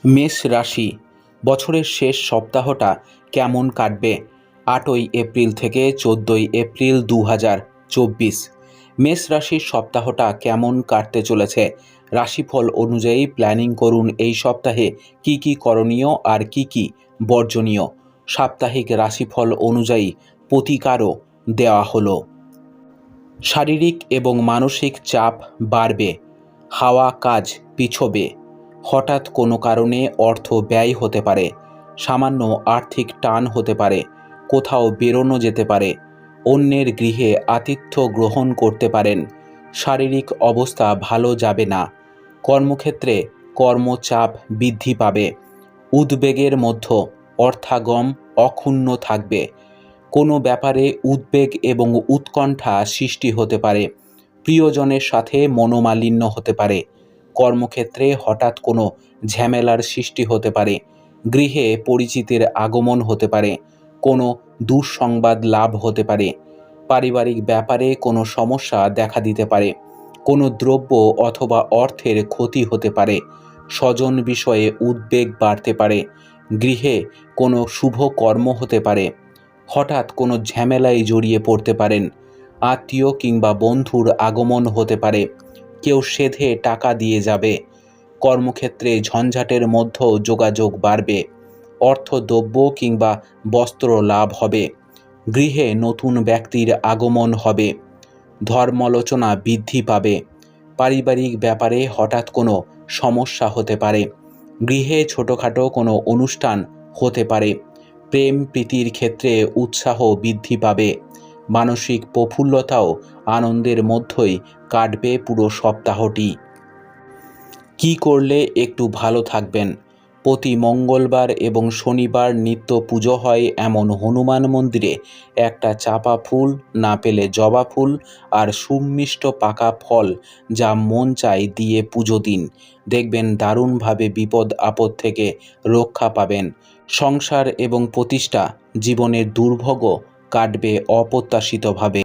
মেষ রাশি বছরের শেষ সপ্তাহটা কেমন কাটবে? 8ই এপ্রিল থেকে 14ই এপ্রিল 2024। মেষ রাশির সপ্তাহটা কেমন কাটতে চলেছে? রাশিফল অনুযায়ী প্ল্যানিং করুন এই সপ্তাহে কি কি করণীয় আর কি কি বর্জনীয়। সাপ্তাহিক রাশিফল অনুযায়ী প্রতিকারও দেওয়া হলো। শারীরিক এবং মানসিক চাপ বাড়বে, হাওয়া কাজ পিছবে, হঠাৎ কোনো কারণে অর্থ ব্যয় হতে পারে, সামান্য আর্থিক টান হতে পারে, কোথাও বেরোনো যেতে পারে, অন্যের গৃহে আতিথ্য গ্রহণ করতে পারেন। শারীরিক অবস্থা ভালো যাবে না। কর্মক্ষেত্রে কর্মচাপ বৃদ্ধি পাবে, উদ্বেগের মধ্যে অর্থাগম অক্ষুণ্ণ থাকবে। কোনো ব্যাপারে উদ্বেগ এবং উৎকণ্ঠা সৃষ্টি হতে পারে, প্রিয়জনের সাথে মনোমালিন্য হতে পারে। কর্মক্ষেত্রে হঠাৎ কোনো ঝামেলার সৃষ্টি হতে পারে, গৃহে পরিচিতের আগমন হতে পারে, কোনো দুঃসংবাদ লাভ হতে পারে। পারিবারিক ব্যাপারে কোনো সমস্যা দেখা দিতে পারে, কোনো দ্রব্য অথবা অর্থের ক্ষতি হতে পারে, স্বজন বিষয়ে উদ্বেগ বাড়তে পারে, গৃহে কোনো শুভ কর্ম হতে পারে, হঠাৎ কোনো ঝামেলায় জড়িয়ে পড়তে পারেন, আত্মীয় কিংবা বন্ধুর আগমন হতে পারে, কেউ সেধে টাকা দিয়ে যাবে। কর্মক্ষেত্রে ঝঞ্ঝাটের মধ্যেও যোগাযোগ বাড়বে, অর্থদ্রব্য কিংবা বস্ত্র লাভ হবে, গৃহে নতুন ব্যক্তির আগমন হবে, ধর্মালোচনা বৃদ্ধি পাবে। পারিবারিক ব্যাপারে হঠাৎ কোনো সমস্যা হতে পারে, গৃহে ছোটোখাটো কোনো অনুষ্ঠান হতে পারে, প্রেম প্রীতির ক্ষেত্রে উৎসাহ বৃদ্ধি পাবে, মানসিক প্রফুল্লতাও আনন্দের মধ্যেই কাটবে পুরো সপ্তাহটি। কি করলে একটু ভালো থাকবেন? প্রতি মঙ্গলবার এবং শনিবার নিত্য পুজো হয় এমন হনুমান মন্দিরে একটা চাপা ফুল, না পেলে জবা ফুল আর সুমিষ্ট পাকা ফল যা মন চায় দিয়ে পুজো দিন। দেখবেন দারুণভাবে বিপদ আপদ থেকে রক্ষা পাবেন। সংসার এবং প্রতিষ্ঠা জীবনের দুর্ভোগও কাটবে অপ্রত্যাশিতভাবে।